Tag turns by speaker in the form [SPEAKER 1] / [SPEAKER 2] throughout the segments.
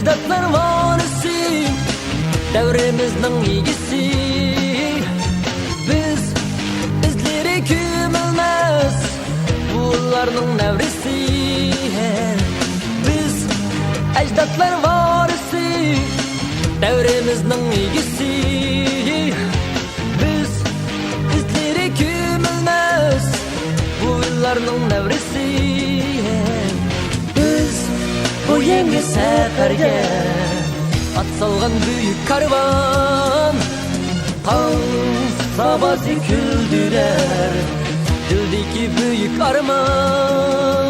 [SPEAKER 1] ecdatlar varisi, devrimizning igisi. Biz izleri kümelmez, bularning nevrisi. Biz ecdatlar varisi, devrimizning igisi. Biz izleri kümelmez, bularning nevrisi. Biz bu yangi seferge at salgan büyük karvan, kan sabası küldürer dildeki büyük arman.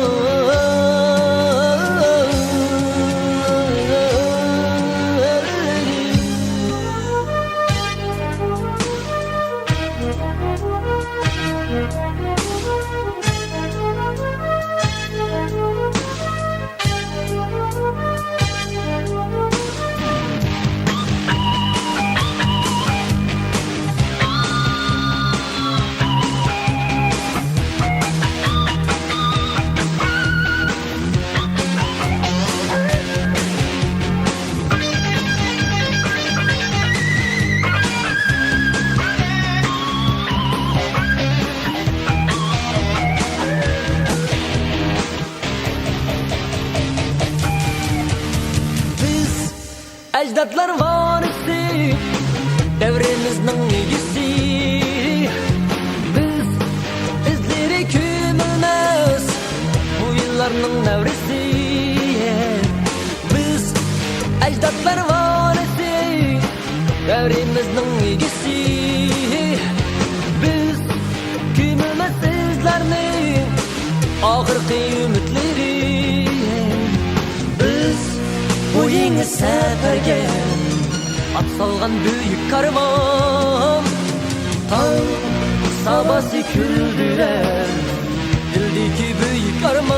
[SPEAKER 1] Ecdatlar varisi, devrimizning igisi. Biz izleri kümelmez, bu yıllarning nevrisi. Biz ecdatlar varisi, devrimizning igisi. Biz kümelmez sizlerning ahirki ümitleri. Bu yeni seferge at salgan büyük karvan, kan sabası küldürer dildeki büyük arman.